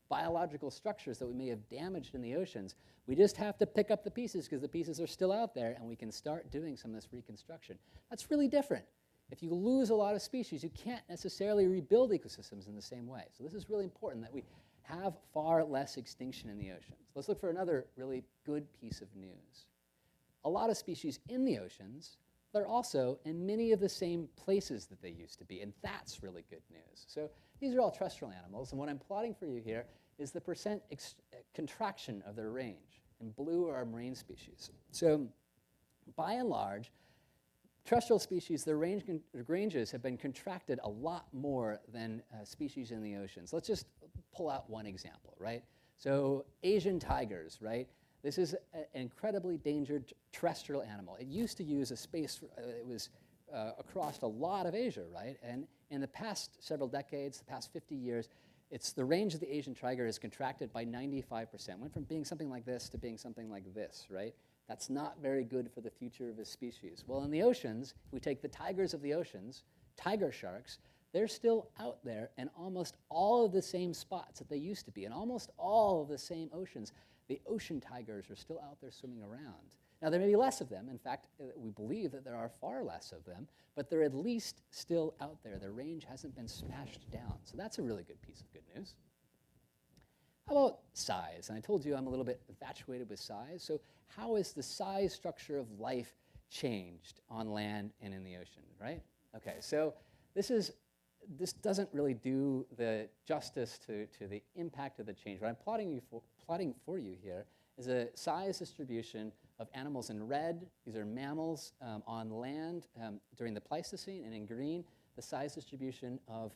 Speaker 2: biological structures that we may have damaged in the oceans, we just have to pick up the pieces because the pieces are still out there, and we can start doing some of this reconstruction. That's really different. If you lose a lot of species, you can't necessarily rebuild ecosystems in the same way. So this is really important that we have far less extinction in the oceans. Let's look for another really good piece of news. A lot of species in the oceans, they're also in many of the same places that they used to be, and that's really good news. So these are all terrestrial animals, and what I'm plotting for you here is the percent contraction of their range. And blue are our marine species. So by and large, terrestrial species, their ranges have been contracted a lot more than species in the oceans. Let's just pull out one example, right? So Asian tigers, right? This is an incredibly endangered terrestrial animal. It used to use a space, it was across a lot of Asia, right? And in the past several decades, the past 50 years, the range of the Asian tiger has contracted by 95%. Went from being something like this to being something like this, right? That's not very good for the future of a species. Well, in the oceans, if we take the tigers of the oceans, tiger sharks, they're still out there in almost all of the same spots that they used to be, in almost all of the same oceans. The ocean tigers are still out there swimming around. Now, there may be less of them. In fact, we believe that there are far less of them, but they're at least still out there. Their range hasn't been smashed down. So that's a really good piece of good news. How about size? And I told you I'm a little bit infatuated with size. So how has the size structure of life changed on land and in the ocean, right? Okay, so this doesn't really do the justice to the impact of the change. What I'm plotting for you here is a size distribution of animals in red. These are mammals on land during the Pleistocene, and in green, the size distribution of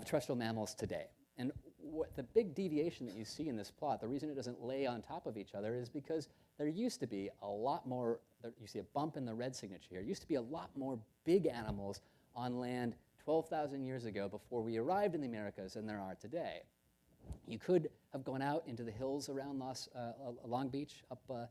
Speaker 2: terrestrial mammals today. And the big deviation that you see in this plot, the reason it doesn't lay on top of each other is because there used to be a lot more, you see a bump in the red signature here, used to be a lot more big animals on land 12,000 years ago before we arrived in the Americas than there are today. You could have gone out into the hills around Long Beach, up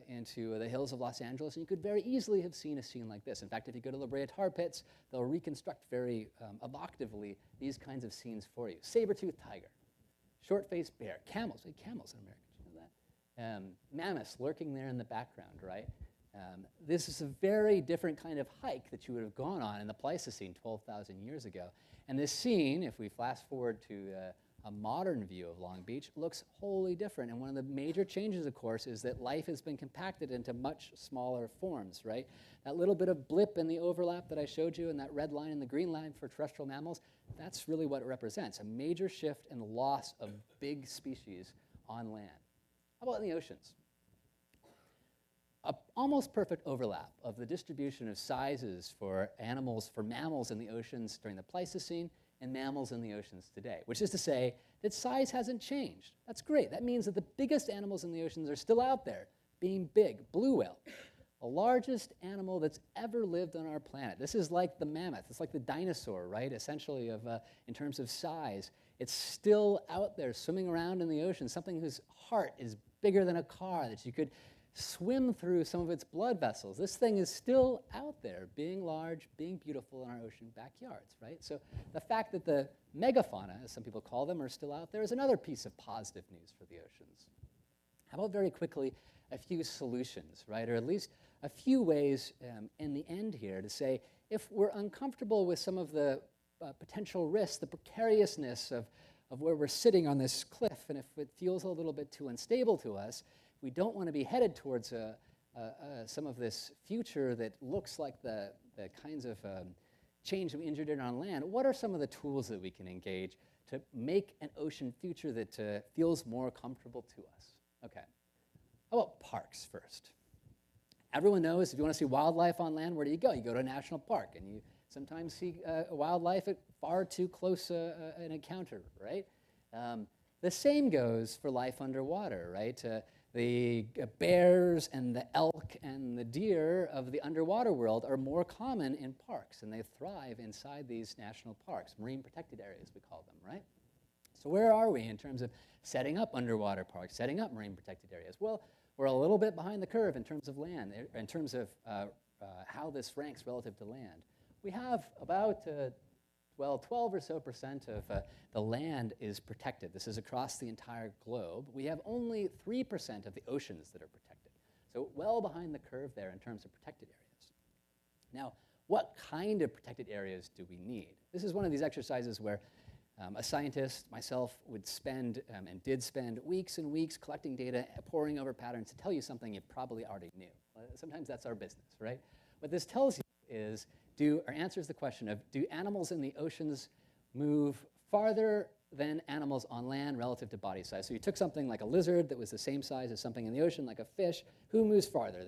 Speaker 2: into the hills of Los Angeles, and you could very easily have seen a scene like this. In fact, if you go to La Brea tar pits, they'll reconstruct very evocatively these kinds of scenes for you. Saber-toothed tiger, short-faced bear, camels. We have camels in America, did you know that? Mammoths lurking there in the background, right? This is a very different kind of hike that you would have gone on in the Pleistocene 12,000 years ago. And this scene, if we fast forward to a modern view of Long Beach, looks wholly different. And one of the major changes, of course, is that life has been compacted into much smaller forms, right? That little bit of blip in the overlap that I showed you and that red line and the green line for terrestrial mammals, that's really what it represents, a major shift in the loss of big species on land. How about in the oceans? An almost perfect overlap of the distribution of sizes for mammals in the oceans during the Pleistocene and mammals in the oceans today, which is to say that size hasn't changed. That's great. That means that the biggest animals in the oceans are still out there, being big. Blue whale, the largest animal that's ever lived on our planet. This is like the mammoth. It's like the dinosaur, right, essentially, in terms of size. It's still out there swimming around in the ocean, something whose heart is bigger than a car, that you could swim through some of its blood vessels. This thing is still out there, being large, being beautiful in our ocean backyards, right? So the fact that the megafauna, as some people call them, are still out there is another piece of positive news for the oceans. How about very quickly a few solutions, right? Or at least a few ways in the end here to say, if we're uncomfortable with some of the potential risks, the precariousness of where we're sitting on this cliff, and if it feels a little bit too unstable to us, we don't want to be headed towards some of this future that looks like the kinds of change that we engineered on land. What are some of the tools that we can engage to make an ocean future that feels more comfortable to us? Okay. How about parks first? Everyone knows if you want to see wildlife on land, where do you go? You go to a national park, and you sometimes see wildlife at far too close an encounter, right? The same goes for life underwater, right? The bears and the elk and the deer of the underwater world are more common in parks, and they thrive inside these national parks, marine protected areas we call them, right? So where are we in terms of setting up underwater parks, setting up marine protected areas? Well, we're a little bit behind the curve in terms of land, in terms of how this ranks relative to land. We have about 12 or so percent of the land is protected. This is across the entire globe. We have only 3% of the oceans that are protected. So well behind the curve there in terms of protected areas. Now, what kind of protected areas do we need? This is one of these exercises where a scientist, myself, would spend and did spend weeks and weeks collecting data, poring over patterns to tell you something you probably already knew. Sometimes that's our business, right? What this tells you is, answers the question of, do animals in the oceans move farther than animals on land relative to body size. So you took something like a lizard that was the same size as something in the ocean, like a fish. Who moves farther?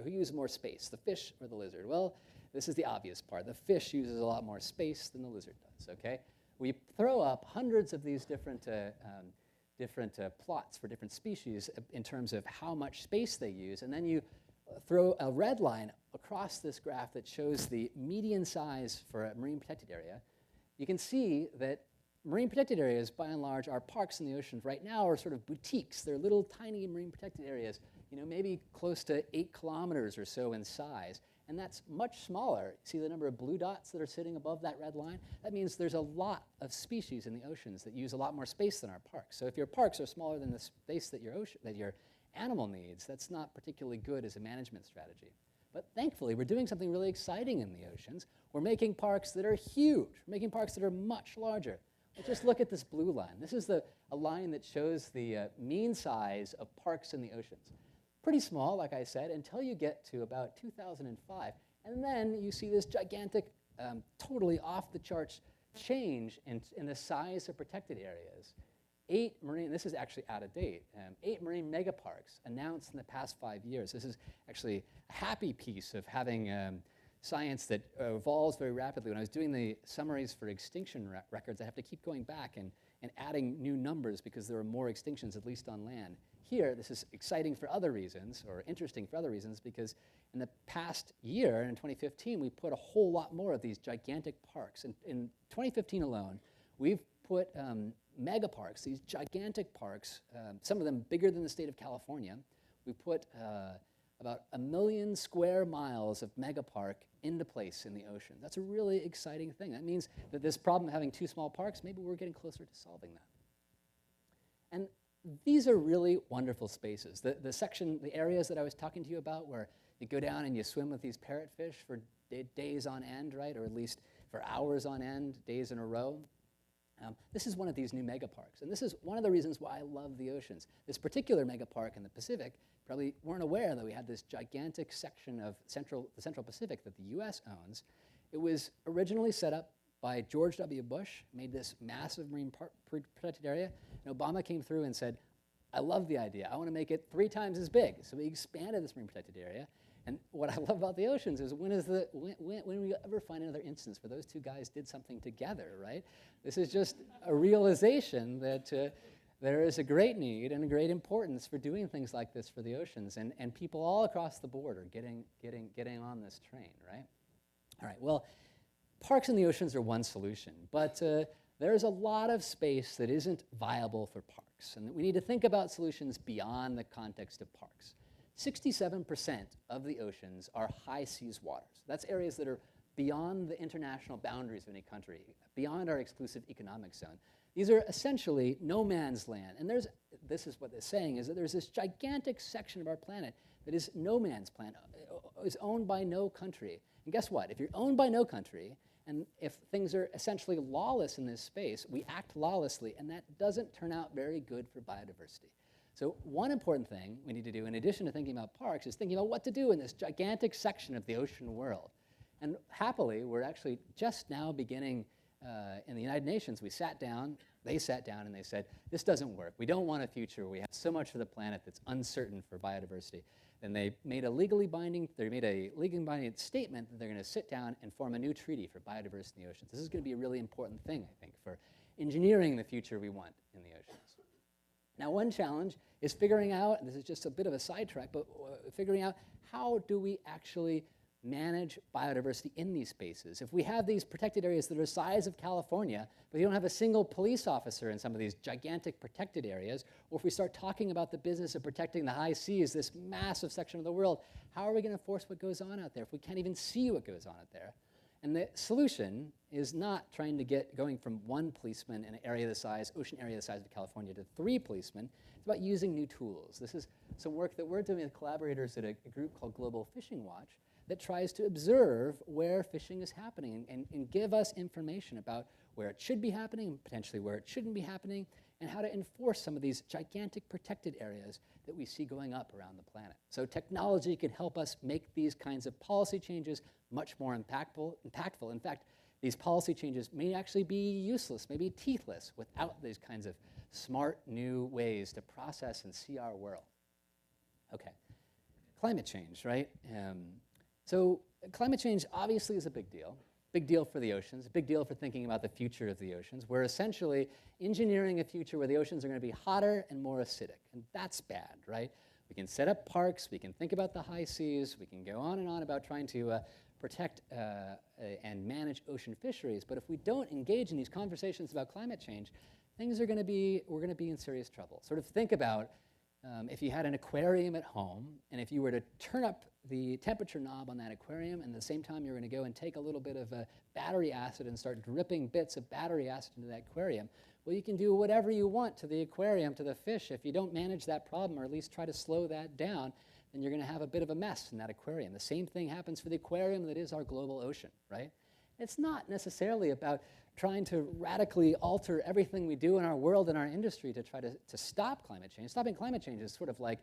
Speaker 2: Who uses more space, the fish or the lizard? Well, this is the obvious part. The fish uses a lot more space than the lizard does, okay? We throw up hundreds of these different plots for different species in terms of how much space they use, and then you throw a red line across this graph that shows the median size for a marine protected area. You can see that marine protected areas, by and large, our parks in the oceans right now are sort of boutiques. They're little tiny marine protected areas, maybe close to 8 kilometers or so in size. And that's much smaller. See the number of blue dots that are sitting above that red line? That means there's a lot of species in the oceans that use a lot more space than our parks. So if your parks are smaller than the space that your animal needs, that's not particularly good as a management strategy. But thankfully, we're doing something really exciting in the oceans. We're making parks that are huge. We're making parks that are much larger. But just look at this blue line. This is a line that shows the mean size of parks in the oceans. Pretty small, like I said, until you get to about 2005. And then you see this gigantic, totally off-the-charts change in the size of protected areas. 8 marine, this is actually out of date, 8 marine megaparks announced in the past 5 years. This is actually a happy piece of having science that evolves very rapidly. When I was doing the summaries for extinction records, I have to keep going back and adding new numbers because there are more extinctions, at least on land. Here, this is exciting for other reasons, or interesting for other reasons, because in the past year, in 2015, we put a whole lot more of these gigantic parks. In 2015 alone, we've put mega parks, these gigantic parks, some of them bigger than the state of California. We put about 1 million square miles of mega park into place in the ocean. That's a really exciting thing. That means that this problem of having too small parks, maybe we're getting closer to solving that. And these are really wonderful spaces. The areas that I was talking to you about where you go down and you swim with these parrotfish for days on end, right? Or at least for hours on end, days in a row. This is one of these new megaparks. And this is one of the reasons why I love the oceans. This particular megapark in the Pacific, probably weren't aware that we had this gigantic section of the Central Pacific that the US owns. It was originally set up by George W. Bush, made this massive marine protected area. And Obama came through and said, I love the idea. I want to make it 3 times as big. So we expanded this marine protected area. And what I love about the oceans is when we ever find another instance where those two guys did something together, right? This is just a realization that there is a great need and a great importance for doing things like this for the oceans. And people all across the board are getting on this train, right? All right, well, parks in the oceans are one solution, but there's a lot of space that isn't viable for parks. And we need to think about solutions beyond the context of parks. 67% of the oceans are high seas waters. That's areas that are beyond the international boundaries of any country, beyond our exclusive economic zone. These are essentially no man's land. And this is what they're saying, is that there's this gigantic section of our planet that is no man's planet, is owned by no country. And guess what? If you're owned by no country, and if things are essentially lawless in this space, we act lawlessly, and that doesn't turn out very good for biodiversity. So one important thing we need to do, in addition to thinking about parks, is thinking about what to do in this gigantic section of the ocean world. And happily, we're actually just now beginning in the United Nations. They sat down and they said, this doesn't work. We don't want a future where we have so much of the planet that's uncertain for biodiversity. And they made a legally binding statement that they're going to sit down and form a new treaty for biodiversity in the oceans. This is going to be a really important thing, I think, for engineering the future we want in the oceans. Now, one challenge is figuring out, and this is just a bit of a sidetrack, but figuring out how do we actually manage biodiversity in these spaces. If we have these protected areas that are the size of California, but you don't have a single police officer in some of these gigantic protected areas, or if we start talking about the business of protecting the high seas, this massive section of the world, how are we going to enforce what goes on out there if we can't even see what goes on out there? And the solution is not trying to going from 1 policeman in an area the size, ocean area the size of California, to 3 policemen. It's about using new tools. This is some work that we're doing with collaborators at a group called Global Fishing Watch that tries to observe where fishing is happening and give us information about where it should be happening and potentially where it shouldn't be happening, and how to enforce some of these gigantic protected areas that we see going up around the planet. So technology can help us make these kinds of policy changes much more impactful. In fact, these policy changes may actually be useless, maybe teethless, without these kinds of smart new ways to process and see our world. Okay, climate change, right? So climate change obviously is a big deal. Big deal for the oceans, big deal for thinking about the future of the oceans. We're essentially engineering a future where the oceans are going to be hotter and more acidic, and that's bad, right? We can set up parks, we can think about the high seas, we can go on and on about trying to protect and manage ocean fisheries, but if we don't engage in these conversations about climate change, we're going to be in serious trouble. Sort of think about if you had an aquarium at home, and if you were to turn up the temperature knob on that aquarium, and at the same time you're going to go and take a little bit of battery acid and start dripping bits of battery acid into that aquarium, well, you can do whatever you want to the aquarium, to the fish. If you don't manage that problem, or at least try to slow that down, then you're going to have a bit of a mess in that aquarium. The same thing happens for the aquarium that is our global ocean, right? It's not necessarily about trying to radically alter everything we do in our world and our industry to try to stop climate change. Stopping climate change is sort of like,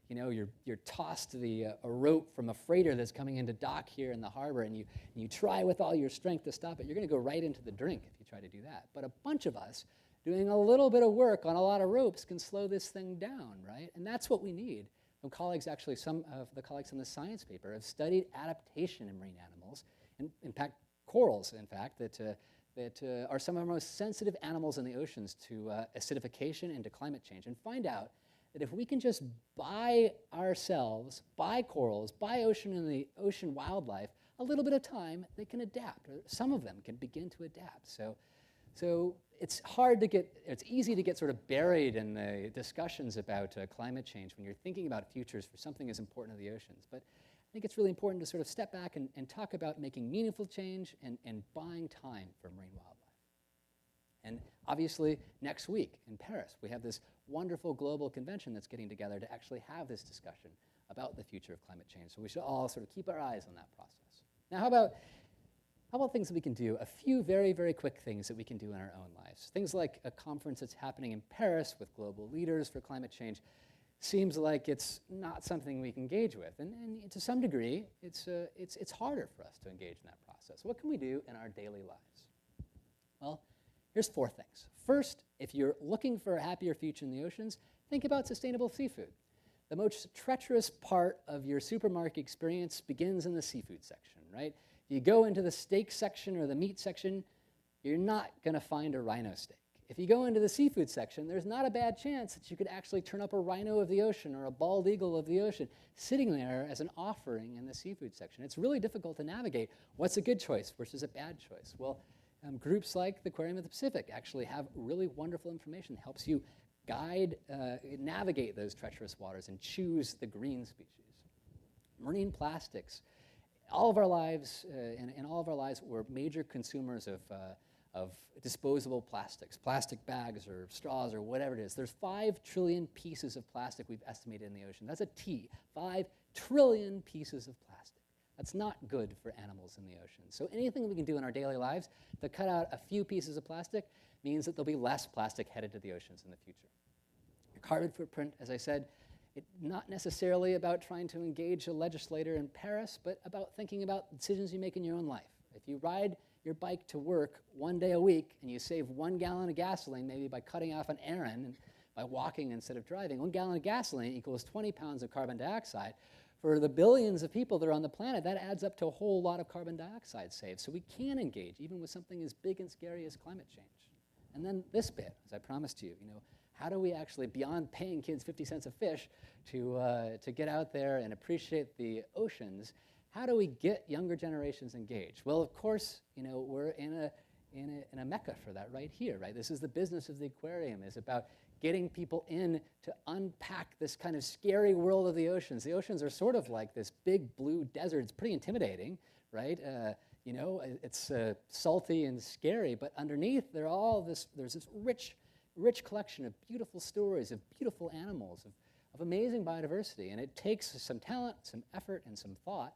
Speaker 2: you know, you're tossed a rope from a freighter that's coming into dock here in the harbor, and you try with all your strength to stop it. You're going to go right into the drink if you try to do that. But a bunch of us doing a little bit of work on a lot of ropes can slow this thing down, right? And that's what we need. Some colleagues, actually, some of the colleagues in the science paper have studied adaptation in marine animals, and in fact, corals, in fact, that are some of our most sensitive animals in the oceans to acidification and to climate change, and find out that if we can just buy ourselves, buy corals, buy ocean wildlife, a little bit of time, they can adapt. Or some of them can begin to adapt. So it's easy to get sort of buried in the discussions about climate change when you're thinking about futures for something as important as the oceans. But I think it's really important to sort of step back and talk about making meaningful change and buying time for marine wildlife. And obviously, next week in Paris, we have this wonderful global convention that's getting together to actually have this discussion about the future of climate change. So we should all sort of keep our eyes on that process. Now, how about things that we can do? A few very, very quick things that we can do in our own lives. Things like a conference that's happening in Paris with global leaders for climate change seems like it's not something we can engage with. And to some degree, it's harder for us to engage in that process. What can we do in our daily lives? Well, here's 4 things. First, if you're looking for a happier future in the oceans, think about sustainable seafood. The most treacherous part of your supermarket experience begins in the seafood section, right? If you go into the steak section or the meat section, you're not going to find a rhino steak. If you go into the seafood section, there's not a bad chance that you could actually turn up a rhino of the ocean or a bald eagle of the ocean sitting there as an offering in the seafood section. It's really difficult to navigate what's a good choice versus a bad choice. Well, groups like the Aquarium of the Pacific actually have really wonderful information that helps you navigate those treacherous waters and choose the green species. Marine plastics. All of our lives, in all of our lives, we're major consumers of disposable plastics, plastic bags or straws or whatever it is. There's 5 trillion pieces of plastic we've estimated in the ocean. That's a T, 5 trillion pieces of plastic. That's not good for animals in the ocean. So anything we can do in our daily lives to cut out a few pieces of plastic means that there'll be less plastic headed to the oceans in the future. Your carbon footprint, as I said, it's not necessarily about trying to engage a legislator in Paris, but about thinking about decisions you make in your own life. If you ride your bike to work 1 day a week and you save 1 gallon of gasoline, maybe by cutting off an errand and by walking instead of driving, 1 gallon of gasoline equals 20 pounds of carbon dioxide. For the billions of people that are on the planet, that adds up to a whole lot of carbon dioxide saved. So we can engage, even with something as big and scary as climate change. And then this bit, as I promised you, how do we actually, beyond paying kids 50 cents a fish to get out there and appreciate the oceans, how do we get younger generations engaged? Well, of course, we're in a mecca for that right here, right? This is the business of the aquarium, is about getting people in to unpack this kind of scary world of the oceans. The oceans are sort of like this big blue desert. It's pretty intimidating, right? It's salty and scary, but underneath there's this rich collection of beautiful stories, of beautiful animals, of amazing biodiversity. And it takes some talent, some effort, and some thought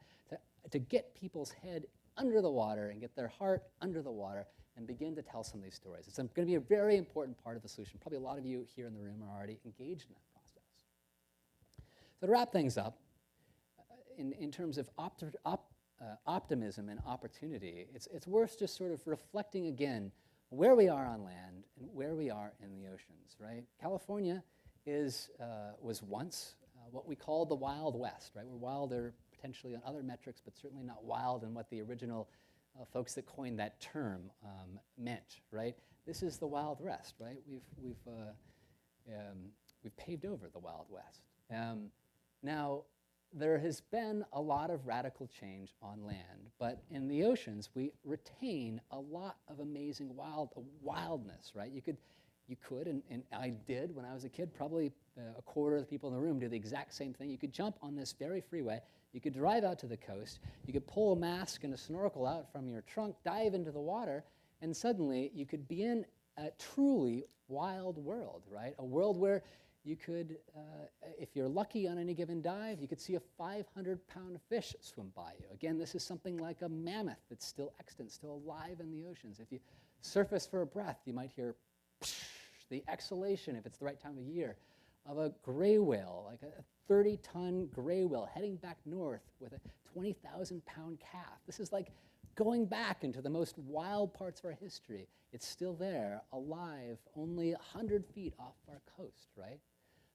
Speaker 2: to get people's head under the water and get their heart under the water and begin to tell some of these stories. It's going to be a very important part of the solution. Probably a lot of you here in the room are already engaged in that process. So to wrap things up, in terms of optimism and opportunity, it's worth just sort of reflecting again where we are on land and where we are in the oceans, right? California was once what we called the Wild West, right? We're wilder potentially on other metrics, but certainly not wild in what the original folks that coined that term meant, right? This is the Wild West, right? We've paved over the Wild West. Now, there has been a lot of radical change on land, but in the oceans, we retain a lot of amazing wildness, right? You could, and I did when I was a kid, probably a quarter of the people in the room do the exact same thing. You could jump on this very freeway, you could drive out to the coast, you could pull a mask and a snorkel out from your trunk, dive into the water, and suddenly you could be in a truly wild world, right? A world where you could, if you're lucky on any given dive, you could see a 500-pound fish swim by you. Again, this is something like a mammoth that's still extant, still alive in the oceans. If you surface for a breath, you might hear the exhalation, if it's the right time of year, of a gray whale, like a 30-ton gray whale heading back north with a 20,000-pound calf. This is like going back into the most wild parts of our history. It's still there, alive, only 100 feet off our coast, right?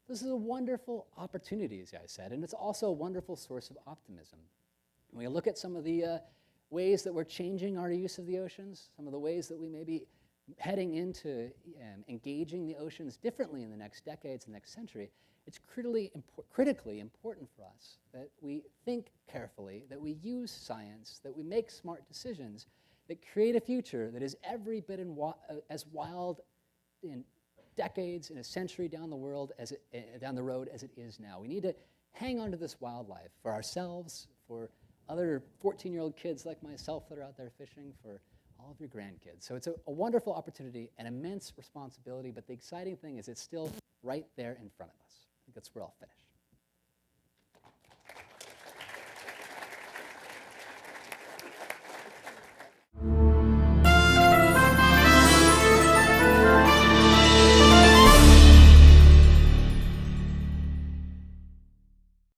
Speaker 2: This is a wonderful opportunity, as I said, and it's also a wonderful source of optimism. When we look at some of the ways that we're changing our use of the oceans, some of the ways that we may be heading into engaging the oceans differently in the next decades, the next century, it's critically important for us that we think carefully, that we use science, that we make smart decisions that create a future that is every bit as wild in decades, in a century down the road as it is now. We need to hang on to this wildlife for ourselves, for other 14-year-old kids like myself that are out there fishing, for all of your grandkids. So it's a wonderful opportunity, an immense responsibility, but the exciting thing is it's still right there in front of us. I think that's where I'll finish.